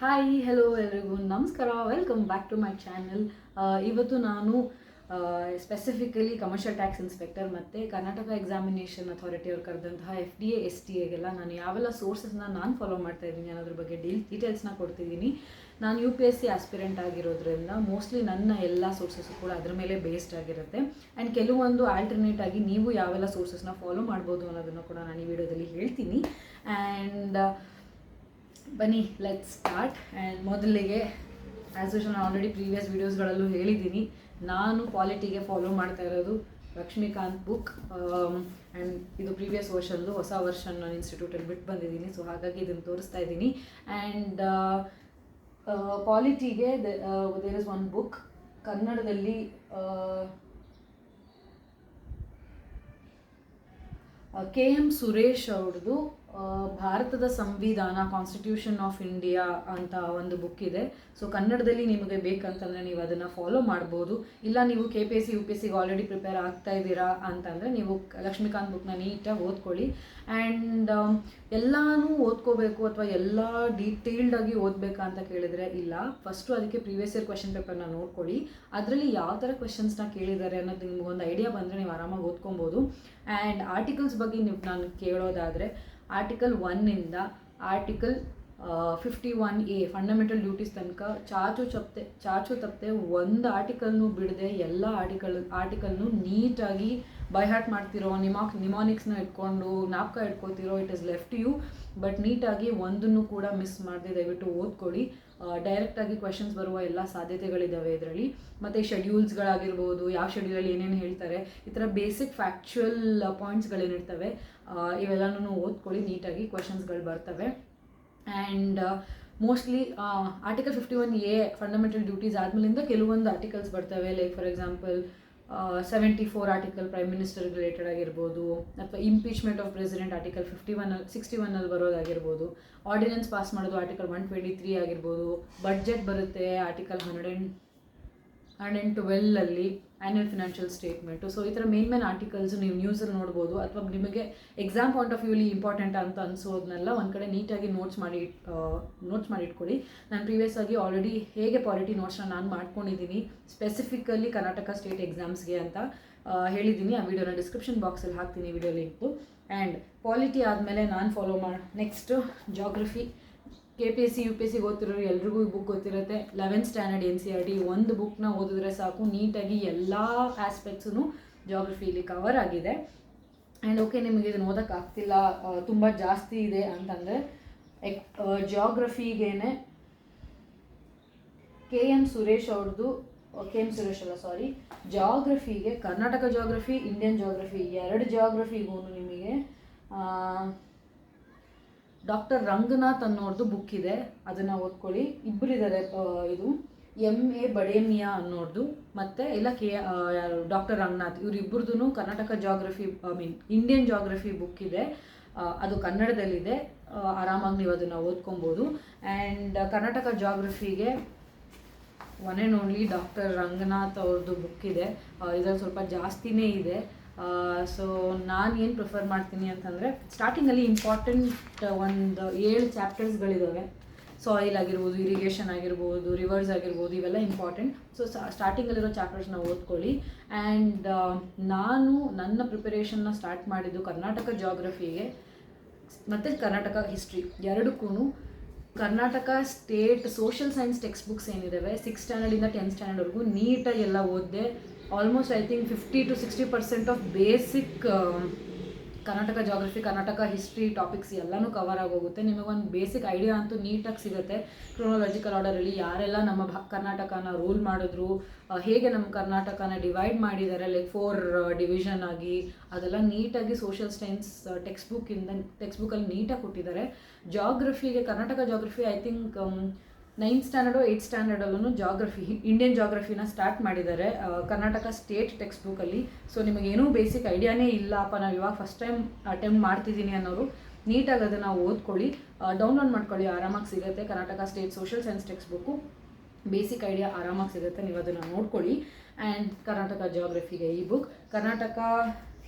Hi hello ಎಲ್ರಿಗೂ ನಮಸ್ಕಾರ, welcome back to my channel. ಇವತ್ತು ನಾನು ಸ್ಪೆಸಿಫಿಕಲಿ ಕಮರ್ಷಿಯಲ್ ಟ್ಯಾಕ್ಸ್ ಇನ್ಸ್ಪೆಕ್ಟರ್ ಮತ್ತು ಕರ್ನಾಟಕ ಎಕ್ಸಾಮಿನೇಷನ್ ಅಥಾರಿಟಿ ಅವ್ರು ಕರೆದಂತಹ FDA STA ಗೆಲ್ಲ ನಾನು ಯಾವೆಲ್ಲ ಸೋರ್ಸಸ್ನ ನಾನು ಫಾಲೋ ಮಾಡ್ತಾ ಇದ್ದೀನಿ ಅನ್ನೋದ್ರ ಬಗ್ಗೆ ಡೀಟೇಲ್ಸ್ನ ಕೊಡ್ತಿದ್ದೀನಿ. ನಾನು UPSC ಆಸ್ಪಿರೆಂಟ್ ಆಗಿರೋದ್ರಿಂದ ಮೋಸ್ಟ್ಲಿ ನನ್ನ ಎಲ್ಲ ಸೋರ್ಸಸ್ಸು ಕೂಡ ಅದ್ರ ಮೇಲೆ ಬೇಸ್ಡ್ ಆಗಿರುತ್ತೆ. ಆ್ಯಂಡ್ ಕೆಲವೊಂದು ಆಲ್ಟರ್ನೇಟ್ ಆಗಿ ನೀವು ಯಾವೆಲ್ಲ ಸೋರ್ಸಸ್ನ ಫಾಲೋ ಮಾಡ್ಬೋದು ಅನ್ನೋದನ್ನು ಕೂಡ ನಾನು ಈ ವಿಡಿಯೋದಲ್ಲಿ ಹೇಳ್ತೀನಿ. ಆ್ಯಂಡ್ ಬನ್ನಿ ಲೆಟ್ಸ್ ಸ್ಟಾರ್ಟ್. ಆ್ಯಂಡ್ ಮೊದಲಿಗೆ ಆ್ಯಸ್ ಯೂಶುವಲ್ ನಾನು ಆಲ್ರೆಡಿ ಪ್ರೀವಿಯಸ್ ವೀಡಿಯೋಸ್ಗಳಲ್ಲೂ ಹೇಳಿದ್ದೀನಿ, ನಾನು ಪಾಲಿಟಿಗೆ ಫಾಲೋ ಮಾಡ್ತಾ ಇರೋದು ಲಕ್ಷ್ಮೀಕಾಂತ್ ಬುಕ್. ಆ್ಯಂಡ್ ಇದು ಪ್ರೀವಿಯಸ್ ವರ್ಷನ್ದು ಹೊಸ ವರ್ಷನ್ ನಾನು ಇನ್ಸ್ಟಿಟ್ಯೂಟಲ್ಲಿ ಬಿಟ್ಟು ಬಂದಿದ್ದೀನಿ, ಸೊ ಹಾಗಾಗಿ ಇದನ್ನು ತೋರಿಸ್ತಾ ಇದ್ದೀನಿ. ಆ್ಯಂಡ್ ಪಾಲಿಟಿಗೆ ದೇರ್ ಇಸ್ ಒನ್ ಬುಕ್ ಕನ್ನಡದಲ್ಲಿ KM ಸುರೇಶ್ ಅವ್ರದ್ದು ಭಾರತದ ಸಂವಿಧಾನ, ಕಾನ್ಸ್ಟಿಟ್ಯೂಷನ್ ಆಫ್ ಇಂಡಿಯಾ ಅಂತ ಒಂದು ಬುಕ್ ಇದೆ. ಸೊ ಕನ್ನಡದಲ್ಲಿ ನಿಮಗೆ ಬೇಕಂತಂದರೆ ನೀವು ಅದನ್ನು ಫಾಲೋ ಮಾಡ್ಬೋದು. ಇಲ್ಲ ನೀವು KPSC UPSCಗೆ ಆಲ್ರೆಡಿ ಪ್ರಿಪೇರ್ ಆಗ್ತಾ ಇದ್ದೀರಾ ಅಂತಂದರೆ ನೀವು ಲಕ್ಷ್ಮೀಕಾಂತ್ ಬುಕ್ನ ನೀಟಾಗಿ ಓದ್ಕೊಳ್ಳಿ. ಆ್ಯಂಡ್ ಎಲ್ಲನೂ ಓದ್ಕೋಬೇಕು ಅಥವಾ ಎಲ್ಲ ಡೀಟೇಲ್ಡಾಗಿ ಓದಬೇಕಾ ಅಂತ ಕೇಳಿದರೆ ಇಲ್ಲ. ಫಸ್ಟು ಅದಕ್ಕೆ ಪ್ರೀವಿಯಸ್ ಇಯರ್ ಕ್ವೆಶನ್ ಪೇಪರ್ನ ನೋಡ್ಕೊಳ್ಳಿ. ಅದರಲ್ಲಿ ಯಾವ ಥರ ಕ್ವೆಶನ್ಸ್ನ ಕೇಳಿದ್ದಾರೆ ಅನ್ನೋದು ನಿಮ್ಗೊಂದು ಐಡಿಯಾ ಬಂದರೆ ನೀವು ಆರಾಮಾಗಿ ಓದ್ಕೊಬೋದು. ಆ್ಯಂಡ್ ಆರ್ಟಿಕಲ್ಸ್ ಬಗ್ಗೆ ನೀವು ನಾನು ಕೇಳೋದಾದರೆ ಆರ್ಟಿಕಲ್ 1ಇಂದ ಆರ್ಟಿಕಲ್ 51A ಫಂಡಮೆಂಟಲ್ ಡ್ಯೂಟೀಸ್ ತನಕ ಚಾಚು ತಪ್ಪದೆ ಒಂದು ಆರ್ಟಿಕಲ್ನೂ ಬಿಡದೆ ಎಲ್ಲ ಆರ್ಟಿಕಲ್ನು ನೀಟಾಗಿ ಬೈ ಹಾರ್ಟ್ ಮಾಡ್ತಿರೋ, ನಿಮಾನಿಕ್ಸ್ನ ಇಟ್ಕೊಂಡು ಜ್ಞಾಪಕ ಇಟ್ಕೋತಿರೋ, it is left you. But ನೀಟಾಗಿ ಒಂದನ್ನು ಕೂಡ ಮಿಸ್ ಮಾಡದೆ ದಯವಿಟ್ಟು ಓದ್ಕೊಳ್ಳಿ. ಡೈರೆಕ್ಟಾಗಿ ಕ್ವೆಶನ್ಸ್ ಬರುವ ಎಲ್ಲ ಸಾಧ್ಯತೆಗಳಿದ್ದಾವೆ ಇದರಲ್ಲಿ. ಮತ್ತು ಶೆಡ್ಯೂಲ್ಸ್ಗಳಾಗಿರ್ಬೋದು, ಯಾವ ಶೆಡ್ಯೂಲಲ್ಲಿ ಏನೇನು ಹೇಳ್ತಾರೆ, ಈ ಥರ ಬೇಸಿಕ್ ಫ್ಯಾಕ್ಚುಯಲ್ ಪಾಯಿಂಟ್ಸ್ಗಳೇನಿರ್ತವೆ ಇವೆಲ್ಲನೂ ಓದ್ಕೊಳ್ಳಿ. ನೀಟಾಗಿ ಕ್ವೆಶನ್ಸ್ಗಳು ಬರ್ತವೆ. And mostly article 51A fundamental duties ಆದಮೇಲಿಂದ ಕೆಲವೊಂದು ಆರ್ಟಿಕಲ್ಸ್ ಬರ್ತವೆ. Like for example 74 article prime minister related ಆಗಿರ್ಬೋದು, ಅಥವಾ ಇಂಪೀಚ್ಮೆಂಟ್ ಆಫ್ ಪ್ರೆಸಿಡೆಂಟ್ ಆರ್ಟಿಕಲ್ 61 ಬರೋದಾಗಿರ್ಬೋದು, ಆರ್ಡಿನೆನ್ಸ್ ಪಾಸ್ ಮಾಡೋದು ಆರ್ಟಿಕಲ್ 123 ಆಗಿರ್ಬೋದು, ಬಡ್ಜೆಟ್ ಬರುತ್ತೆ article 112 annual financial statement. So ಈ ಥರ ಮೇನ್ ಆರ್ಟಿಕಲ್ಸು ನೀವು ನ್ಯೂಸಲ್ಲಿ ನೋಡ್ಬೋದು. ಅಥವಾ ನಿಮಗೆ ಎಕ್ಸಾಮ್ ಪಾಯಿಂಟ್ ಆಫ್ ವ್ಯೂಲಿ ಇಂಪಾರ್ಟೆಂಟ್ ಅಂತ ಅನಿಸೋದನ್ನೆಲ್ಲ ಒಂದು ಕಡೆ ನೀಟಾಗಿ ನೋಟ್ಸ್ ಮಾಡಿ ಇಟ್ಕೊಳ್ಳಿ. ನಾನು ಪ್ರೀವಿಯಸ್ ಆಗಿ ಆಲ್ರೆಡಿ ಹೇಗೆ ಪಾಲಿಟಿ ನೋಟ್ಸ್ನ ನಾನು ಮಾಡ್ಕೊಂಡಿದ್ದೀನಿ ಸ್ಪೆಸಿಫಿಕಲಿ ಕರ್ನಾಟಕ ಸ್ಟೇಟ್ ಎಕ್ಸಾಮ್ಸ್ಗೆ ಅಂತ ಹೇಳಿದ್ದೀನಿ. ಆ ವಿಡಿಯೋನ ಡಿಸ್ಕ್ರಿಪ್ಷನ್ ಬಾಕ್ಸಲ್ಲಿ ಹಾಕ್ತೀನಿ, ವಿಡಿಯೋ ಲಿಂಕ್ದು. ಆ್ಯಂಡ್ ಪಾಲಿಟಿ ಆದಮೇಲೆ ನಾನು ಫಾಲೋ ನೆಕ್ಸ್ಟು ಜಾಗ್ರಫಿ. KPSC UPSCಗೆ ಓದ್ತಿರೋರು ಎಲ್ರಿಗೂ ಈ ಬುಕ್ ಗೊತ್ತಿರುತ್ತೆ. 11th ಸ್ಟ್ಯಾಂಡರ್ಡ್ NCERT ಒಂದು ಬುಕ್ನ ಓದಿದ್ರೆ ಸಾಕು, ನೀಟಾಗಿ ಎಲ್ಲ ಆಸ್ಪೆಕ್ಟ್ಸೂ ಜಾಗ್ರಫಿಲಿ ಕವರ್ ಆಗಿದೆ. ಆ್ಯಂಡ್ ಓಕೆ, ನಿಮಗೆ ಇದನ್ನು ಓದೋಕ್ಕಾಗ್ತಿಲ್ಲ, ತುಂಬ ಜಾಸ್ತಿ ಇದೆ ಅಂತಂದರೆ ಜಾಗ್ರಫಿಗೇನೆ KM ಸುರೇಶ್ ಅವ್ರದ್ದು ಜಾಗ್ರಫಿಗೆ ಕರ್ನಾಟಕ ಜಾಗ್ರಫಿ, ಇಂಡಿಯನ್ ಜಾಗ್ರಫಿ, ಎರಡು ಜಾಗ್ರಫಿಗೂ ನಿಮಗೆ ಡಾಕ್ಟರ್ ರಂಗನಾಥ್ ಅನ್ನೋರ್ದು ಬುಕ್ ಇದೆ, ಅದನ್ನು ಓದ್ಕೊಳ್ಳಿ. ಇಬ್ಬರಿದ್ದಾರೆ, ಇದು MA ಬಡೇಮಿಯಾ ಅನ್ನೋರ್ದು ಮತ್ತು ಇಲ್ಲ ಯಾರು ಡಾಕ್ಟರ್ ರಂಗನಾಥ್, ಇವರಿಬ್ಬರದು Karnataka geography Indian geography book ಇದೆ. ಅದು ಕನ್ನಡದಲ್ಲಿದೆ, ಆರಾಮಾಗಿ ನೀವು ಅದನ್ನು ಓದ್ಕೊಬೋದು. ಆ್ಯಂಡ್ ಕರ್ನಾಟಕ ಜಾಗ್ರಫಿಗೆ one and only doctor Ranganath ಅವ್ರದ್ದು ಬುಕ್ ಇದೆ. ಇದರಲ್ಲಿ ಸ್ವಲ್ಪ ಜಾಸ್ತಿನೇ ಇದೆ. ಸೊ ನಾನು ಏನು ಪ್ರಿಫರ್ ಮಾಡ್ತೀನಿ ಅಂತಂದರೆ, ಸ್ಟಾರ್ಟಿಂಗಲ್ಲಿ ಇಂಪಾರ್ಟೆಂಟ್ ಒಂದು 7 ಚಾಪ್ಟರ್ಸ್ಗಳಿದ್ದಾವೆ. ಸಾಯಿಲ್ ಆಗಿರ್ಬೋದು, ಇರಿಗೇಷನ್ ಆಗಿರ್ಬೋದು, ರಿವರ್ಸ್ ಆಗಿರ್ಬೋದು, ಇವೆಲ್ಲ ಇಂಪಾರ್ಟೆಂಟ್. ಸೊ ಸ್ಟಾರ್ಟಿಂಗಲ್ಲಿರೋ ಚಾಪ್ಟರ್ಸ್ನ ಓದ್ಕೊಳ್ಳಿ. ಆ್ಯಂಡ್ ನಾನು ನನ್ನ ಪ್ರಿಪರೇಷನ್ನ ಸ್ಟಾರ್ಟ್ ಮಾಡಿದ್ದು ಕರ್ನಾಟಕ ಜಾಗ್ರಫಿಗೆ ಮತ್ತು ಕರ್ನಾಟಕ ಹಿಸ್ಟ್ರಿ ಎರಡಕ್ಕೂ Karnataka state social science text books ಏನಿದ್ದಾವೆ 6th ಸ್ಟ್ಯಾಂಡರ್ಡಿಂದ 10th ಸ್ಟ್ಯಾಂಡರ್ಡ್ವರೆಗೂ ನೀಟಾಗಿ ಎಲ್ಲ ಓದಿದೆ. Almost I think 50 to 60% of basic Karnataka geography, Karnataka history topics ಎಲ್ಲನೂ ಕವರ್ ಆಗೋಗುತ್ತೆ. ನಿಮಗೊಂದು ಬೇಸಿಕ್ ಐಡಿಯಾ ಅಂತೂ ನೀಟಾಗಿ ಸಿಗುತ್ತೆ. ಕ್ರೋನಾಲಜಿಕಲ್ ಆರ್ಡರಲ್ಲಿ ಯಾರೆಲ್ಲ ನಮ್ಮ ಕರ್ನಾಟಕನ ರೂಲ್ ಮಾಡಿದ್ರು, ಹೇಗೆ ನಮ್ಮ ಕರ್ನಾಟಕನ ಡಿವೈಡ್ ಮಾಡಿದ್ದಾರೆ, ಲೈಕ್ 4 ಡಿವಿಷನ್ ಆಗಿ, ಅದೆಲ್ಲ ನೀಟಾಗಿ ಸೋಷಿಯಲ್ ಸೈನ್ಸ್ ಟೆಕ್ಸ್ಟ್ ಬುಕ್ಕಲ್ಲಿ ನೀಟಾಗಿ ಕೊಟ್ಟಿದ್ದಾರೆ. ಜಾಗ್ರಫಿಗೆ Karnataka geography I think 9th standard 8th ಸ್ಟ್ಯಾಂಡರ್ಡಲ್ಲೂ ಇಂಡಿಯನ್ ಜಾಗ್ರಫಿನ ಸ್ಟಾರ್ಟ್ ಮಾಡಿದ್ದಾರೆ ಕರ್ನಾಟಕ ಸ್ಟೇಟ್ ಟೆಕ್ಸ್ಟ್ ಬುಕ್ಕಲ್ಲಿ. ಸೊ ನಿಮಗೇನೂ ಬೇಸಿಕ್ ಐಡಿಯಾನೇ ಇಲ್ಲಪ್ಪ, ನಾವು ಇವಾಗ ಫಸ್ಟ್ ಟೈಮ್ ಅಟೆಂಪ್ಟ್ ಮಾಡ್ತಿದ್ದೀನಿ ಅನ್ನೋರು ನೀಟಾಗಿ ಅದನ್ನು ಓದ್ಕೊಳ್ಳಿ, ಡೌನ್ಲೋಡ್ ಮಾಡ್ಕೊಳ್ಳಿ, ಆರಾಮಾಗಿ ಸಿಗುತ್ತೆ. Karnataka state social science text book basic idea ಆರಾಮಾಗಿ ಸಿಗುತ್ತೆ, ನೀವು ಅದನ್ನು ನೋಡ್ಕೊಳ್ಳಿ. ಆ್ಯಂಡ್ ಕರ್ನಾಟಕ ಜಾಗ್ರಫಿಗೆ ಈ ಬುಕ್. ಕರ್ನಾಟಕ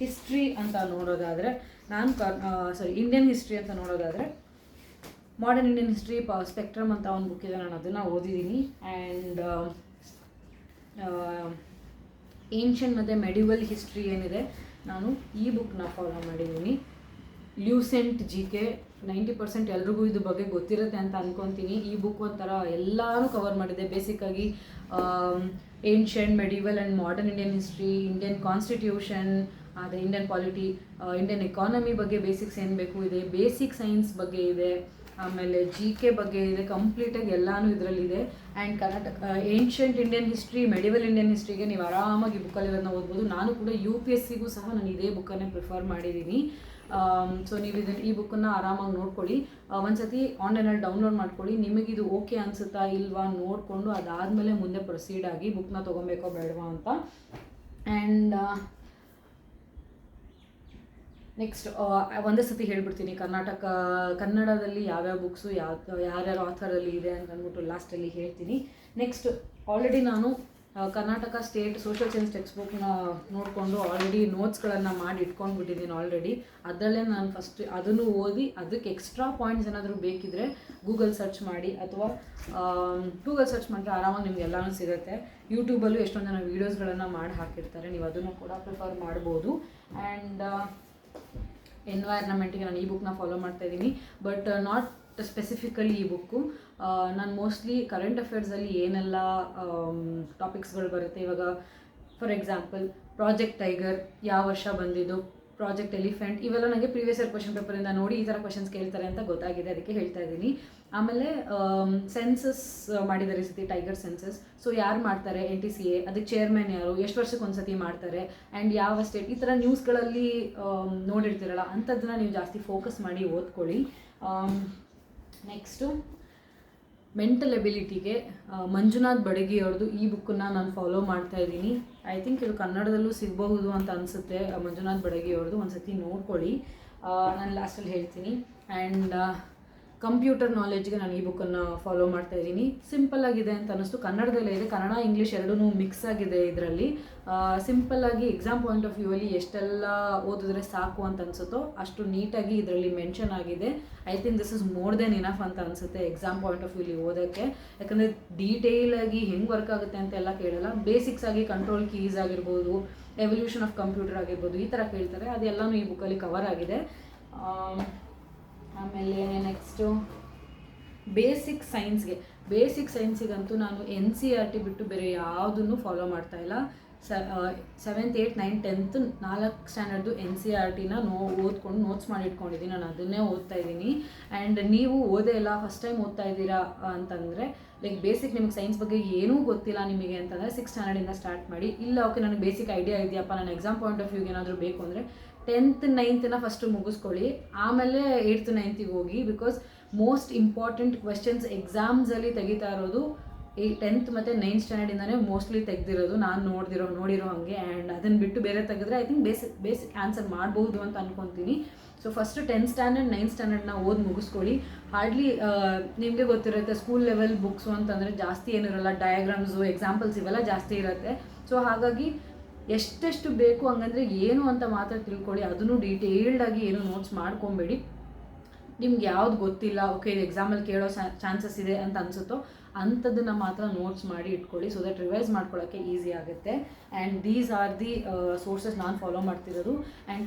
ಹಿಸ್ಟ್ರಿ ಅಂತ ನೋಡೋದಾದರೆ ಇಂಡಿಯನ್ ಹಿಸ್ಟ್ರಿ ಅಂತ ನೋಡೋದಾದರೆ ಮಾಡರ್ನ್ ಇಂಡಿಯನ್ ಹಿಸ್ಟ್ರಿ ಸ್ಪೆಕ್ಟ್ರಮ್ ಅಂತ ಒಂದು ಬುಕ್ ಇದೆ, ನಾನು ಅದನ್ನು ಓದಿದ್ದೀನಿ. ಆ್ಯಂಡ್ ಏನ್ಷಿಯಂಟ್ ಮತ್ತು ಮೆಡಿವಲ್ ಹಿಸ್ಟ್ರಿ ಏನಿದೆ ನಾನು ಈ ಬುಕ್ನ ಫಾಲೋ ಮಾಡಿದ್ದೀನಿ. ಲ್ಯೂಸೆಂಟ್ GK 90% ಎಲ್ರಿಗೂ ಇದು ಬಗ್ಗೆ ಗೊತ್ತಿರುತ್ತೆ ಅಂತ ಅಂದ್ಕೊತೀನಿ. ಈ ಬುಕ್ ಒಂಥರ ಎಲ್ಲನೂ ಕವರ್ ಮಾಡಿದೆ. ಬೇಸಿಕ್ಕಾಗಿ ancient, medieval and modern Indian history, Indian constitution, ಅದೇ ಇಂಡಿಯನ್ ಪಾಲಿಟಿ, ಇಂಡಿಯನ್ ಎಕಾನಮಿ ಬಗ್ಗೆ ಬೇಸಿಕ್ಸ್ ಏನು ಬೇಕು ಇದೆ, ಬೇಸಿಕ್ ಸೈನ್ಸ್ ಬಗ್ಗೆ ಇದೆ, ಆಮೇಲೆ GK ಬಗ್ಗೆ ಇದೆ, ಕಂಪ್ಲೀಟಾಗಿ ಎಲ್ಲನೂ ಇದರಲ್ಲಿದೆ. And Karnataka ancient Indian history, medieval Indian ಹಿಸ್ಟ್ರಿಗೆ ನೀವು ಆರಾಮಾಗಿ ಬುಕ್ಕಲ್ಲಿರೋದನ್ನ ಓದ್ಬೋದು. ನಾನು ಕೂಡ UPSCಗೂ ಸಹ ನಾನು ಇದೇ ಬುಕ್ಕನ್ನೇ ಪ್ರಿಫರ್ ಮಾಡಿದ್ದೀನಿ. ಸೊ ನೀವು ಈ ಬುಕ್ಕನ್ನು ಆರಾಮಾಗಿ ನೋಡ್ಕೊಳ್ಳಿ. ಒಂದ್ಸತಿ ಆನ್ಲೈನಲ್ಲಿ ಡೌನ್ಲೋಡ್ ಮಾಡ್ಕೊಳ್ಳಿ. ನಿಮಗಿದು ಓಕೆ ಅನಿಸುತ್ತಾ ಇಲ್ವಾ ನೋಡಿಕೊಂಡು ಅದಾದಮೇಲೆ ಮುಂದೆ ಪ್ರೊಸೀಡ್ ಆಗಿ ಬುಕ್ನ ತೊಗೊಬೇಕೋ ಬೇಡವಾ ಅಂತ. ಆ್ಯಂಡ್ ನೆಕ್ಸ್ಟ್ ಒಂದೇ ಸತಿ ಹೇಳ್ಬಿಡ್ತೀನಿ, ಕನ್ನಡದಲ್ಲಿ ಯಾವ್ಯಾವ ಬುಕ್ಸು ಯಾರ್ಯಾರು ಆಥರಲ್ಲಿ ಇದೆ ಅಂತ ಅಂದ್ಬಿಟ್ಟು ಲಾಸ್ಟಲ್ಲಿ ಹೇಳ್ತೀನಿ. ನೆಕ್ಸ್ಟ್ ಆಲ್ರೆಡಿ ನಾನು Karnataka state social science text ಬುಕ್ನ ನೋಡಿಕೊಂಡು ಆಲ್ರೆಡಿ ನೋಟ್ಸ್ಗಳನ್ನು ಮಾಡಿ ಇಟ್ಕೊಂಡ್ಬಿಟ್ಟಿದ್ದೀನಿ ಆಲ್ರೆಡಿ. ಅದರಲ್ಲೇ ನಾನು ಫಸ್ಟ್ ಅದನ್ನು ಓದಿ ಅದಕ್ಕೆ ಎಕ್ಸ್ಟ್ರಾ ಪಾಯಿಂಟ್ಸ್ ಏನಾದರೂ ಬೇಕಿದ್ದರೆ ಗೂಗಲ್ ಸರ್ಚ್ ಮಾಡಿ, ಅಥವಾ ಗೂಗಲ್ ಸರ್ಚ್ ಮಾಡಿದ್ರೆ ಆರಾಮಾಗಿ ನಿಮ್ಗೆ ಎಲ್ಲನೂ ಸಿಗುತ್ತೆ. ಯೂಟ್ಯೂಬಲ್ಲೂ ಎಷ್ಟೊಂದು ಜನ ವೀಡಿಯೋಸ್ಗಳನ್ನು ಮಾಡಿ ಹಾಕಿರ್ತಾರೆ, ನೀವು ಅದನ್ನು ಕೂಡ ಪ್ರಿಫರ್ ಮಾಡ್ಬೋದು. ಆ್ಯಂಡ್ ಎನ್ವೈರ್ನಮೆಂಟಿಗೆ ನಾನು ಈ ಬುಕ್ನ ಫಾಲೋ ಮಾಡ್ತಾಯಿದ್ದೀನಿ, ಬಟ್ ನಾಟ್ ಸ್ಪೆಸಿಫಿಕಲಿ ಈ ಬುಕ್ಕು. ನಾನು ಮೋಸ್ಟ್ಲಿ ಕರೆಂಟ್ ಅಫೇರ್ಸಲ್ಲಿ ಏನೆಲ್ಲ ಟಾಪಿಕ್ಸ್ಗಳು ಬರುತ್ತೆ, ಇವಾಗ ಫಾರ್ ಎಕ್ಸಾಂಪಲ್ ಪ್ರಾಜೆಕ್ಟ್ ಟೈಗರ್ ಯಾವ ವರ್ಷ ಬಂದಿದ್ದು, ಪ್ರಾಜೆಕ್ಟ್ ಎಲಿಫೆಂಟ್, ಇವೆಲ್ಲ ನನಗೆ ಪ್ರೀವಿಯಸ್ ಇಯರ್ ಕ್ವಶನ್ ಪೇಪರಿಂದ ನೋಡಿ ಈ ಥರ ಕ್ವಶನ್ಸ್ ಕೇಳ್ತಾರೆ ಅಂತ ಗೊತ್ತಾಗಿದೆ, ಅದಕ್ಕೆ ಹೇಳ್ತಾ ಇದ್ದೀನಿ. ಆಮೇಲೆ ಸೆನ್ಸಸ್ ಮಾಡಿದ್ದಾರೆ ಈ ಸತಿ, ಟೈಗರ್ ಸೆನ್ಸಸ್. ಸೊ ಯಾರು ಮಾಡ್ತಾರೆ, NTCA, ಅದಕ್ಕೆ ಚೇರ್ಮನ್ ಯಾರು, ಎಷ್ಟು ವರ್ಷಕ್ಕೆ ಒಂದ್ಸತಿ ಮಾಡ್ತಾರೆ, ಆ್ಯಂಡ್ ಯಾವ ಸ್ಟೇಟ್, ಈ ಥರ ನ್ಯೂಸ್ಗಳಲ್ಲಿ ನೋಡಿರ್ತೀರಲ್ಲ ಅಂಥದ್ದನ್ನ ನೀವು ಜಾಸ್ತಿ ಫೋಕಸ್ ಮಾಡಿ ಓದ್ಕೊಳ್ಳಿ. ನೆಕ್ಸ್ಟು ಮೆಂಟಲ್ ಎಬಿಲಿಟಿಗೆ ಮಂಜುನಾಥ್ ಬಡಗಿ ಅವ್ರದ್ದು ಈ ಬುಕ್ಕನ್ನು ನಾನು ಫಾಲೋ ಮಾಡ್ತಾ ಇದ್ದೀನಿ. ಐ ಥಿಂಕ್ ಇದು ಕನ್ನಡದಲ್ಲೂ ಸಿಗಬಹುದು ಅಂತ ಅನಿಸುತ್ತೆ. ಮಂಜುನಾಥ್ ಬಡಗಿ ಅವ್ರದ್ದು ಒಂದ್ಸತಿ ನೋಡ್ಕೊಳ್ಳಿ, ನಾನು ಲಾಸ್ಟಲ್ಲಿ ಹೇಳ್ತೀನಿ. ಆ್ಯಂಡ್ ಕಂಪ್ಯೂಟರ್ ನಾಲೆಜ್ಗೆ ನಾನು ಈ ಬುಕ್ಕನ್ನು ಫಾಲೋ ಮಾಡ್ತಾ ಇದ್ದೀನಿ. ಸಿಂಪಲ್ ಆಗಿದೆ ಅಂತ ಅನ್ನಿಸ್ತು, ಕನ್ನಡದಲ್ಲೇ ಇದೆ, ಕನ್ನಡ ಇಂಗ್ಲೀಷ್ ಎರಡೂ ಮಿಕ್ಸ್ ಆಗಿದೆ ಇದರಲ್ಲಿ. ಸಿಂಪಲ್ಲಾಗಿ ಎಕ್ಸಾಮ್ ಪಾಯಿಂಟ್ ಆಫ್ ವ್ಯೂ ಅಲ್ಲಿ ಎಷ್ಟೆಲ್ಲ ಓದಿದ್ರೆ ಸಾಕು ಅಂತ ಅನಿಸುತ್ತೋ ಅಷ್ಟು ನೀಟಾಗಿ ಇದರಲ್ಲಿ ಮೆನ್ಷನ್ ಆಗಿದೆ. I think this is more than enough ಅಂತ ಅನಿಸುತ್ತೆ ಎಕ್ಸಾಮ್ ಪಾಯಿಂಟ್ ಆಫ್ ವ್ಯೂಲಿ ಓದೋಕ್ಕೆ. ಯಾಕಂದರೆ ಡೀಟೇಲಾಗಿ ಹೆಂಗೆ ವರ್ಕ್ ಆಗುತ್ತೆ ಅಂತೆಲ್ಲ ಕೇಳಲ್ಲ, ಬೇಸಿಕ್ಸ್ ಆಗಿ ಕಂಟ್ರೋಲ್ ಕೀಸ್ ಆಗಿರ್ಬೋದು, ಎವಲ್ಯೂಷನ್ ಆಫ್ ಕಂಪ್ಯೂಟರ್ ಆಗಿರ್ಬೋದು, ಈ ಥರ ಕೇಳ್ತಾರೆ. ಅದೆಲ್ಲನೂ ಈ ಬುಕ್ಕಲ್ಲಿ ಕವರ್ ಆಗಿದೆ. ಆಮೇಲೆ ನೆಕ್ಸ್ಟು ಬೇಸಿಕ್ ಸೈನ್ಸಿಗಂತೂ ನಾನು NCERT ಬಿಟ್ಟು ಬೇರೆ ಯಾವುದನ್ನು ಫಾಲೋ ಮಾಡ್ತಾಯಿಲ್ಲ. 7th 8th 9th 10th 4 ಸ್ಟ್ಯಾಂಡರ್ಡ್ದು NCERTನ ಓದ್ಕೊಂಡು ನೋಟ್ಸ್ ಮಾಡಿ ಇಟ್ಕೊಂಡಿದ್ದೀನಿ, ನಾನು ಅದನ್ನೇ ಓದ್ತಾ ಇದ್ದೀನಿ. ಆ್ಯಂಡ್ ನೀವು ಓದೇ ಇಲ್ಲ, ಫಸ್ಟ್ ಟೈಮ್ ಓದ್ತಾ ಇದ್ದೀರಾ ಅಂತಂದರೆ, ಲೈಕ್ ಬೇಸಿಕ್ ನಿಮಗೆ ಸೈನ್ಸ್ ಬಗ್ಗೆ ಏನೂ ಗೊತ್ತಿಲ್ಲ ನಿಮಗೆ ಅಂತಂದರೆ 6th ಸ್ಟ್ಯಾಂಡರ್ಡಿಂದ ಸ್ಟಾರ್ಟ್ ಮಾಡಿ. ಇಲ್ಲ ಓಕೆ ನನಗೆ ಬೇಸಿಕ್ ಐಡಿಯಾ ಇದೆಯಪ್ಪ, ನಾನು ಎಕ್ಸಾಮ್ ಪಾಯಿಂಟ್ ಆಫ್ ವ್ಯೂಗೆ ಏನಾದರೂ ಬೇಕು ಅಂದರೆ 10th 9th ಫಸ್ಟು ಮುಗಿಸ್ಕೊಳ್ಳಿ, ಆಮೇಲೆ 8th 9th ಹೋಗಿ. ಬಿಕಾಸ್ ಮೋಸ್ಟ್ ಇಂಪಾರ್ಟೆಂಟ್ ಕ್ವೆಶನ್ಸ್ ಎಕ್ಸಾಮ್ಸಲ್ಲಿ ತೆಗಿತಾ ಇರೋದು 10th ಮತ್ತು 9th ಸ್ಟ್ಯಾಂಡರ್ಡಿಂದನೇ ಮೋಸ್ಟ್ಲಿ ತೆಗೆದಿರೋದು, ನಾನು ನೋಡಿರೋ ಹಾಗೆ. ಆ್ಯಂಡ್ ಅದನ್ನು ಬಿಟ್ಟು ಬೇರೆ ತೆಗೆದ್ರೆ ಐ ಥಿಂಕ್ ಬೇಸಿಕ್ ಆನ್ಸರ್ ಮಾಡ್ಬೋದು ಅಂತ ಅಂದ್ಕೊತೀನಿ. So first 10th standard 9th ಸ್ಟ್ಯಾಂಡರ್ಡ್ನ ಓದಿ ಮುಗಿಸ್ಕೊಳ್ಳಿ. ಹಾರ್ಡ್ಲಿ ನಿಮಗೆ ಗೊತ್ತಿರುತ್ತೆ ಸ್ಕೂಲ್ ಲೆವೆಲ್ ಬುಕ್ಸು ಅಂತಂದರೆ ಜಾಸ್ತಿ ಏನಿರಲ್ಲ, ಡಯಾಗ್ರಾಮ್ಸು, ಎಕ್ಸಾಂಪಲ್ಸ್ ಇವೆಲ್ಲ ಜಾಸ್ತಿ ಇರುತ್ತೆ. ಸೊ ಹಾಗಾಗಿ ಎಷ್ಟೆಷ್ಟು ಬೇಕು ಹಂಗಂದರೆ ಏನು ಅಂತ ಮಾತ್ರ ತಿಳ್ಕೊಳ್ಳಿ, ಅದನ್ನು ಡೀಟೇಲ್ಡಾಗಿ ಏನು ನೋಟ್ಸ್ ಮಾಡ್ಕೊಬೇಡಿ. ನಿಮ್ಗೆ ಯಾವ್ದು ಗೊತ್ತಿಲ್ಲ, ಓಕೆ ಇದು ಎಕ್ಸಾಮಲ್ಲಿ ಕೇಳೋ ಚಾನ್ಸಸ್ ಇದೆ ಅಂತ ಅನಿಸುತ್ತೋ ಅಂಥದ್ದನ್ನು ಮಾತ್ರ ನೋಟ್ಸ್ ಮಾಡಿ ಇಟ್ಕೊಳ್ಳಿ, ಸೊ ದಟ್ ರಿವೈಸ್ ಮಾಡ್ಕೊಳ್ಳೋಕ್ಕೆ ಈಸಿ ಆಗುತ್ತೆ. And these are the sources ನಾನು ಫಾಲೋ ಮಾಡ್ತಿರೋದು. And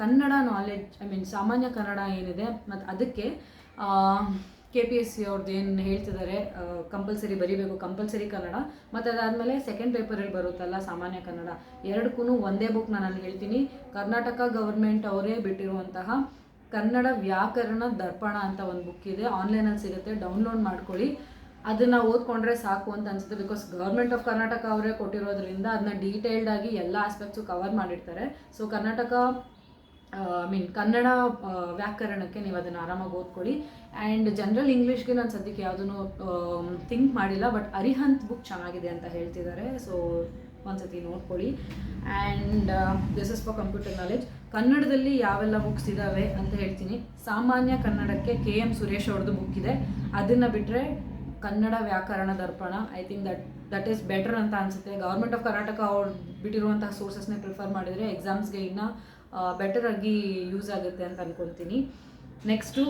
Kannada knowledge, I mean ಸಾಮಾನ್ಯ ಕನ್ನಡ ಏನಿದೆ ಮತ್ತು ಅದಕ್ಕೆ KPSC ಅವ್ರದ್ದು ಏನು ಹೇಳ್ತಿದ್ದಾರೆ, ಕಂಪಲ್ಸರಿ ಬರೀಬೇಕು, ಕಂಪಲ್ಸರಿ ಕನ್ನಡ. ಮತ್ತು ಅದಾದಮೇಲೆ ಸೆಕೆಂಡ್ ಪೇಪರಲ್ಲಿ ಬರುತ್ತಲ್ಲ ಸಾಮಾನ್ಯ ಕನ್ನಡ, ಎರಡಕ್ಕೂ ಒಂದೇ ಬುಕ್ನ ನಾನು ಹೇಳ್ತೀನಿ. ಕರ್ನಾಟಕ ಗೌರ್ಮೆಂಟ್ ಅವರೇ ಬಿಟ್ಟಿರುವಂತಹ ಕನ್ನಡ ವ್ಯಾಕರಣ ದರ್ಪಣ ಅಂತ ಒಂದು ಬುಕ್ ಇದೆ, ಆನ್ಲೈನಲ್ಲಿ ಸಿಗುತ್ತೆ, ಡೌನ್ಲೋಡ್ ಮಾಡ್ಕೊಳ್ಳಿ. ಅದನ್ನು ಓದ್ಕೊಂಡ್ರೆ ಸಾಕು ಅಂತ ಅನಿಸುತ್ತೆ. ಬಿಕಾಸ್ ಗೌರ್ಮೆಂಟ್ ಆಫ್ ಕರ್ನಾಟಕ ಅವರೇ ಕೊಟ್ಟಿರೋದ್ರಿಂದ ಅದನ್ನ ಡೀಟೇಲ್ಡಾಗಿ ಎಲ್ಲ ಆಸ್ಪೆಕ್ಟ್ಸು ಕವರ್ ಮಾಡಿರ್ತಾರೆ. ಸೊ ಕನ್ನಡ ವ್ಯಾಕರಣಕ್ಕೆ ನೀವು ಅದನ್ನು ಆರಾಮಾಗಿ ಓದ್ಕೊಳ್ಳಿ. ಆ್ಯಂಡ್ ಜನರಲ್ ಇಂಗ್ಲೀಷ್ಗೆ ನಾನು ಸದ್ಯಕ್ಕೆ ಯಾವುದೂ ಥಿಂಕ್ ಮಾಡಿಲ್ಲ, ಬಟ್ ಅರಿಹಂತ್ ಬುಕ್ ಚೆನ್ನಾಗಿದೆ ಅಂತ ಹೇಳ್ತಿದ್ದಾರೆ, ಸೊ ಒಂದ್ಸತಿ ನೋಡ್ಕೊಳ್ಳಿ. And this is for computer knowledge. ಕನ್ನಡದಲ್ಲಿ ಯಾವೆಲ್ಲ ಬುಕ್ಸ್ ಇದ್ದಾವೆ ಅಂತ ಹೇಳ್ತೀನಿ. ಸಾಮಾನ್ಯ ಕನ್ನಡಕ್ಕೆ KM ಸುರೇಶ್ ಅವ್ರದ್ದು ಬುಕ್ ಇದೆ, ಅದನ್ನು ಬಿಟ್ಟರೆ Kannada Vyakarana Darpana, I think that is better ಅಂತ ಅನಿಸುತ್ತೆ. ಗೌರ್ಮೆಂಟ್ ಆಫ್ ಕರ್ನಾಟಕ ಅವ್ರು ಬಿಟ್ಟಿರುವಂತಹ ಸೋರ್ಸಸ್ನೇ ಪ್ರಿಫರ್ ಮಾಡಿದರೆ ಎಕ್ಸಾಮ್ಸ್ಗೆ ಇನ್ನೂ ಬೆಟರಾಗಿ ಯೂಸ್ ಆಗುತ್ತೆ ಅಂತ ಅಂದ್ಕೊಳ್ತೀನಿ. ನೆಕ್ಸ್ಟು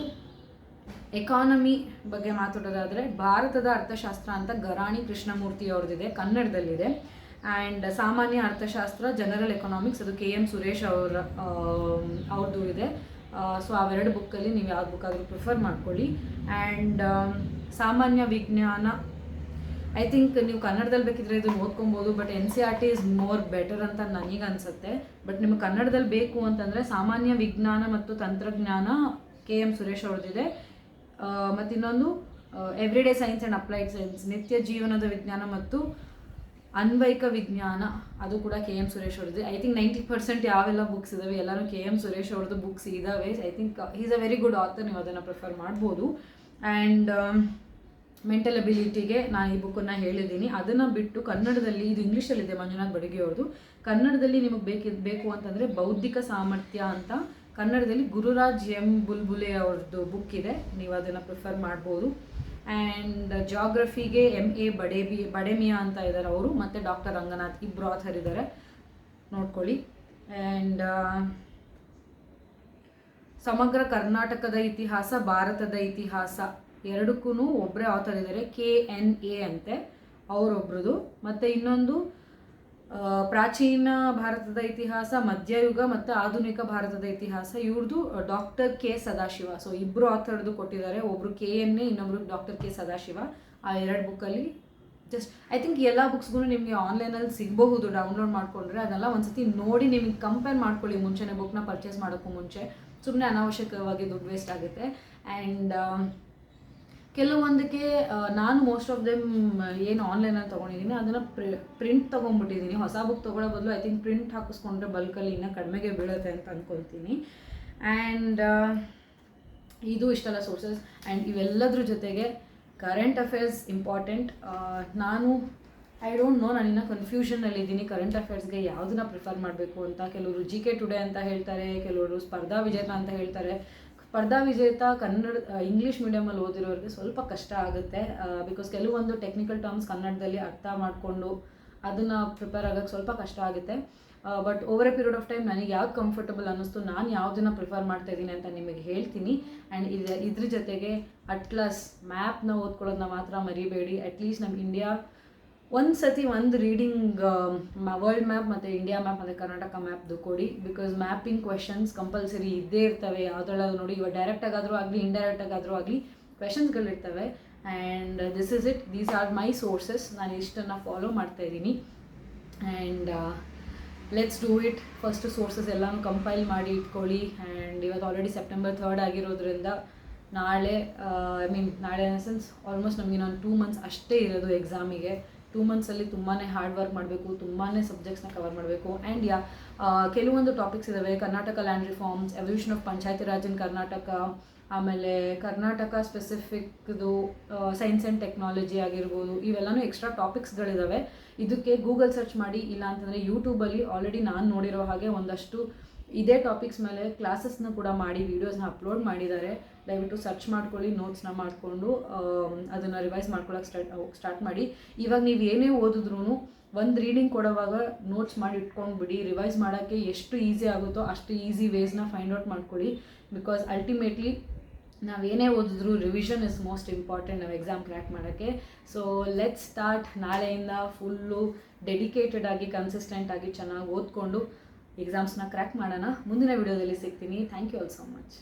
ಎಕಾನಮಿ ಬಗ್ಗೆ ಮಾತಾಡೋದಾದರೆ ಭಾರತದ ಅರ್ಥಶಾಸ್ತ್ರ ಅಂತ ಗರಾಣಿ ಕೃಷ್ಣಮೂರ್ತಿ ಅವ್ರದ್ದಿದೆ, ಕನ್ನಡದಲ್ಲಿದೆ. ಆ್ಯಂಡ್ ಸಾಮಾನ್ಯ ಅರ್ಥಶಾಸ್ತ್ರ ಜನರಲ್ ಎಕನಾಮಿಕ್ಸ್, ಅದು KM ಸುರೇಶ್ ಅವ್ರದ್ದು ಇದೆ. ಸೊ ಅವೆರಡು ಬುಕ್ಕಲ್ಲಿ ನೀವು ಯಾವ್ದು ಬುಕ್ ಆದರೂ ಪ್ರಿಫರ್ ಮಾಡ್ಕೊಳ್ಳಿ. ಆ್ಯಂಡ್ ಸಾಮಾನ್ಯ ವಿಜ್ಞಾನ ಐ ಥಿಂಕ್ ನೀವು ಕನ್ನಡದಲ್ಲಿ ಬೇಕಿದ್ರೆ ಇದನ್ನು ಓದ್ಕೊಬೋದು, but NCERT is more better ಅಂತ ನನಗೆ ಅನಿಸುತ್ತೆ. ಬಟ್ ನಿಮಗೆ ಕನ್ನಡದಲ್ಲಿ ಬೇಕು ಅಂತಂದರೆ ಸಾಮಾನ್ಯ ವಿಜ್ಞಾನ ಮತ್ತು ತಂತ್ರಜ್ಞಾನ KM ಸುರೇಶ್ ಅವ್ರದ್ದಿದೆ. ಮತ್ತು ಇನ್ನೊಂದು everyday science and applied science, ನಿತ್ಯ ಜೀವನದ ವಿಜ್ಞಾನ ಮತ್ತು ಅನ್ವಯಿಕ ವಿಜ್ಞಾನ, ಅದು ಕೂಡ KM ಸುರೇಶ್ ಅವ್ರದ್ದು. ಐ ಥಿಂಕ್ 90% ಯಾವೆಲ್ಲ ಬುಕ್ಸ್ ಇದ್ದಾವೆ ಎಲ್ಲರೂ KM ಸುರೇಶ್ ಅವ್ರದ್ದು ಬುಕ್ಸ್ ಇದ್ದಾವೆ. I think is a very good author, ನೀವು ಅದನ್ನು ಪ್ರಿಫರ್ ಮಾಡ್ಬೋದು. ಆ್ಯಂಡ್ ಮೆಂಟಲ್ ಅಬಿಲಿಟಿಗೆ ನಾನು ಈ ಬುಕ್ಕನ್ನು ಹೇಳಿದ್ದೀನಿ. ಅದನ್ನು ಬಿಟ್ಟು ಕನ್ನಡದಲ್ಲಿ, ಇದು ಇಂಗ್ಲೀಷಲ್ಲಿದೆ ಮಂಜುನಾಥ್ ಬಡಗಿ ಅವ್ರದ್ದು, ಕನ್ನಡದಲ್ಲಿ ನಿಮಗೆ ಬೇಕು ಅಂತಂದರೆ ಬೌದ್ಧಿಕ ಸಾಮರ್ಥ್ಯ ಅಂತ ಕನ್ನಡದಲ್ಲಿ ಗುರುರಾಜ್ M ಬುಲ್ಬುಲೆ ಅವ್ರದ್ದು ಬುಕ್ ಇದೆ, ನೀವು ಅದನ್ನು ಪ್ರಿಫರ್ ಮಾಡ್ಬೋದು. ಆ್ಯಂಡ್ ಜಾಗ್ರಫಿಗೆ MA ಬಡೇಮಿಯಾ ಅಂತ ಇದ್ದಾರೆ ಅವರು, ಮತ್ತು ಡಾಕ್ಟರ್ ರಂಗನಾಥ್, ಇಬ್ಬರು ಆಥರ್ ಇದ್ದಾರೆ, ನೋಡ್ಕೊಳ್ಳಿ. ಆ್ಯಂಡ್ ಸಮಗ್ರ ಕರ್ನಾಟಕದ ಇತಿಹಾಸ, ಭಾರತದ ಇತಿಹಾಸ ಎರಡಕ್ಕೂ ಒಬ್ಬರೇ ಆಥರ್ ಇದ್ದಾರೆ, KNA ಅಂತೆ ಅವರೊಬ್ರದ್ದು. ಮತ್ತು ಇನ್ನೊಂದು ಪ್ರಾಚೀನ ಭಾರತದ ಇತಿಹಾಸ, ಮಧ್ಯಯುಗ ಮತ್ತು ಆಧುನಿಕ ಭಾರತದ ಇತಿಹಾಸ, ಇವ್ರದ್ದು ಡಾಕ್ಟರ್ K ಸದಾಶಿವ. ಸೊ ಇಬ್ಬರು ಆಥರ್ದು ಕೊಟ್ಟಿದ್ದಾರೆ, ಒಬ್ಬರು KNA, ಇನ್ನೊಬ್ರು ಡಾಕ್ಟರ್ K ಸದಾಶಿವ. ಆ ಎರಡು ಬುಕ್ಕಲ್ಲಿ ಜಸ್ಟ್ ಐ ಥಿಂಕ್ ಎಲ್ಲ ಬುಕ್ಸ್ಗೂ ನಿಮಗೆ ಆನ್ಲೈನಲ್ಲಿ ಸಿಗಬಹುದು ಡೌನ್ಲೋಡ್ ಮಾಡಿಕೊಂಡ್ರೆ. ಅದೆಲ್ಲ ಒಂದ್ಸತಿ ನೋಡಿ ನಿಮಗೆ ಕಂಪೇರ್ ಮಾಡ್ಕೊಳ್ಳಿ ಮುಂಚೆನೇ, ಬುಕ್ನ ಪರ್ಚೇಸ್ ಮಾಡೋಕ್ಕೂ ಮುಂಚೆ. ಸುಮ್ಮನೆ ಅನಾವಶ್ಯಕವಾಗಿ ದುಡ್ಡು ವೇಸ್ಟ್ ಆಗುತ್ತೆ. ಆ್ಯಂಡ್ ಕೆಲವೊಂದಕ್ಕೆ ನಾನು ಮೋಸ್ಟ್ ಆಫ್ ದೆಮ್ ಏನು ಆನ್ಲೈನಲ್ಲಿ ತೊಗೊಂಡಿದ್ದೀನಿ ಅದನ್ನು ಪ್ರಿಂಟ್ ತೊಗೊಂಡ್ಬಿಟ್ಟಿದ್ದೀನಿ. ಹೊಸ ಬುಕ್ ತೊಗೊಳ್ಳೋ ಬದಲು ಐ ಥಿಂಕ್ ಪ್ರಿಂಟ್ ಹಾಕಿಸ್ಕೊಂಡ್ರೆ ಬಲ್ಕಲ್ಲಿ ಇನ್ನೂ ಕಡಿಮೆಗೆ ಬೀಳುತ್ತೆ ಅಂತ ಅಂದ್ಕೊಳ್ತೀನಿ. ಆ್ಯಂಡ್ ಇದು ಇಷ್ಟೆಲ್ಲ ಸೋರ್ಸಸ್. ಆ್ಯಂಡ್ ಇವೆಲ್ಲದ್ರ ಜೊತೆಗೆ ಕರೆಂಟ್ ಅಫೇರ್ಸ್ ಇಂಪಾರ್ಟೆಂಟ್. ನಾನು ಐ ಡೋಂಟ್ ನೋ, ನಾನು ಇನ್ನೂ ಕನ್ಫ್ಯೂಷನಲ್ಲಿದ್ದೀನಿ ಕರೆಂಟ್ ಅಫೇರ್ಸ್ಗೆ ಯಾವುದನ್ನ ಪ್ರಿಫರ್ ಮಾಡಬೇಕು ಅಂತ. ಕೆಲವರು GK ಟುಡೇ ಅಂತ ಹೇಳ್ತಾರೆ, ಕೆಲವರು ಸ್ಪರ್ಧಾ ವಿಜೇತ ಅಂತ ಹೇಳ್ತಾರೆ. ಸ್ಪರ್ಧಾ ವಿಜೇತ ಇಂಗ್ಲೀಷ್ ಮೀಡಿಯಮಲ್ಲಿ ಓದಿರೋರಿಗೆ ಸ್ವಲ್ಪ ಕಷ್ಟ ಆಗುತ್ತೆ, ಬಿಕಾಸ್ ಕೆಲವೊಂದು ಟೆಕ್ನಿಕಲ್ ಟರ್ಮ್ಸ್ ಕನ್ನಡದಲ್ಲಿ ಅರ್ಥ ಮಾಡಿಕೊಂಡು ಅದನ್ನು ಪ್ರಿಪೇರ್ ಆಗೋಕ್ಕೆ ಸ್ವಲ್ಪ ಕಷ್ಟ ಆಗುತ್ತೆ. But over A period of time ನನಗೆ ಯಾವ್ದು ಕಂಫರ್ಟಬಲ್ ಅನ್ನಿಸ್ತು, ನಾನು ಯಾವುದನ್ನು ಪ್ರಿಫರ್ ಮಾಡ್ತಾ ಇದ್ದೀನಿ ಅಂತ ನಿಮಗೆ ಹೇಳ್ತೀನಿ. ಆ್ಯಂಡ್ ಇದ್ರ ಜೊತೆಗೆ ಅಟ್ಲಸ್ ಮ್ಯಾಪ್ನ ಓದ್ಕೊಳ್ಳೋದನ್ನ ಮಾತ್ರ ಮರಿಬೇಡಿ. ಅಟ್ಲೀಸ್ಟ್ ನಮ್ಮ ಇಂಡಿಯಾ ಒಂದು ರೀಡಿಂಗ್ ವರ್ಲ್ಡ್ ಮ್ಯಾಪ್ ಮತ್ತು ಇಂಡಿಯಾ ಮ್ಯಾಪ್ ಮತ್ತು ಕರ್ನಾಟಕ ಮ್ಯಾಪ್ದು ಕೊಡಿ. ಬಿಕಾಸ್ ಮ್ಯಾಪಿಂಗ್ ಕ್ವೆಶನ್ಸ್ ಕಂಪಲ್ಸರಿ ಇದ್ದೇ ಇರ್ತವೆ ಯಾವುದ್ರಲ್ಲಾದ್ರೂ ನೋಡಿ. ಇವಾಗ ಡೈರೆಕ್ಟಾಗಾದರೂ ಆಗಲಿ ಇಂಡೈರೆಕ್ಟಾಗಾದರೂ ಆಗಲಿ ಕ್ವೆಶನ್ಸ್ಗಳಿರ್ತವೆ. And this is it, these are my sources. ನಾನು ಇಷ್ಟನ್ನು ಫಾಲೋ ಮಾಡ್ತಾಯಿದ್ದೀನಿ. And let's do it. First sources ಎಲ್ಲನೂ ಕಂಪೈಲ್ ಮಾಡಿ ಇಟ್ಕೊಳ್ಳಿ. ಆ್ಯಂಡ್ ಇವತ್ತು ಆಲ್ರೆಡಿ September 3rd ಆಗಿರೋದ್ರಿಂದ ನಾಳೆ ನಾಳೆ ಇನ್ ಸೆನ್ಸ್ ಆಲ್ಮೋಸ್ಟ್ ನಮಗೆ ನಾನು 2 months ಅಷ್ಟೇ ಇರೋದು ಎಕ್ಸಾಮಿಗೆ. 2 monthsಲ್ಲಿ ತುಂಬಾ ಹಾರ್ಡ್ ವರ್ಕ್ ಮಾಡಬೇಕು, ತುಂಬಾ ಸಬ್ಜೆಕ್ಟ್ಸ್ನ ಕವರ್ ಮಾಡಬೇಕು. ಆ್ಯಂಡ್ ಕೆಲವೊಂದು ಟಾಪಿಕ್ಸ್ ಇದ್ದಾವೆ, Karnataka land reforms, evolution of Panchayati Raj in Karnataka, ಆಮೇಲೆ ಕರ್ನಾಟಕ ಸ್ಪೆಸಿಫಿಕ್ದು ಸೈನ್ಸ್ ಆ್ಯಂಡ್ ಟೆಕ್ನಾಲಜಿ ಆಗಿರ್ಬೋದು, ಇವೆಲ್ಲನೂ ಎಕ್ಸ್ಟ್ರಾ ಟಾಪಿಕ್ಸ್ಗಳಿದ್ದಾವೆ. ಇದಕ್ಕೆ ಗೂಗಲ್ ಸರ್ಚ್ ಮಾಡಿ, ಇಲ್ಲ ಅಂತಂದರೆ ಯೂಟ್ಯೂಬಲ್ಲಿ ಆಲ್ರೆಡಿ ನಾನು ನೋಡಿರೋ ಹಾಗೆ ಒಂದಷ್ಟು ಇದೇ ಟಾಪಿಕ್ಸ್ ಮೇಲೆ ಕ್ಲಾಸಸ್ನ ಕೂಡ ಮಾಡಿ ವೀಡಿಯೋಸ್ನ ಅಪ್ಲೋಡ್ ಮಾಡಿದ್ದಾರೆ. ದಯವಿಟ್ಟು ಸರ್ಚ್ ಮಾಡ್ಕೊಳ್ಳಿ, ನೋಟ್ಸ್ನ ಮಾಡಿಕೊಂಡು ಅದನ್ನು ರಿವೈಸ್ ಮಾಡ್ಕೊಳ್ಳೋಕೆ ಸ್ಟಾರ್ಟ್ ಮಾಡಿ. ಇವಾಗ ನೀವು ಏನೇ ಓದಿದ್ರೂ ಒಂದು ರೀಡಿಂಗ್ ಕೊಡೋವಾಗ ನೋಟ್ಸ್ ಮಾಡಿ ಇಟ್ಕೊಂಡ್ಬಿಡಿ. ರಿವೈಸ್ ಮಾಡೋಕ್ಕೆ ಎಷ್ಟು ಈಸಿ ಆಗುತ್ತೋ ಅಷ್ಟು ಈಸಿ ವೇಸ್ನ ಫೈಂಡ್ ಔಟ್ ಮಾಡ್ಕೊಳ್ಳಿ. ಬಿಕಾಸ್ ಅಲ್ಟಿಮೇಟ್ಲಿ ನಾವೇನೇ ಓದಿದ್ರು ರಿವಿಷನ್ ಇಸ್ ಮೋಸ್ಟ್ ಇಂಪಾರ್ಟೆಂಟ್ ನಾವು ಎಕ್ಸಾಮ್ ಕ್ರ್ಯಾಕ್ ಮಾಡೋಕ್ಕೆ. So let's start. ನಾಳೆಯಿಂದ ಫುಲ್ಲು ಡೆಡಿಕೇಟೆಡ್ ಆಗಿ ಕನ್ಸಿಸ್ಟೆಂಟ್ ಆಗಿ ಚೆನ್ನಾಗಿ ಓದ್ಕೊಂಡು ಎಕ್ಸಾಮ್ಸ್ನ ಕ್ರ್ಯಾಕ್ ಮಾಡೋಣ. ಮುಂದಿನ ವಿಡಿಯೋದಲ್ಲಿ ಸಿಗ್ತೀನಿ. Thank you all so much.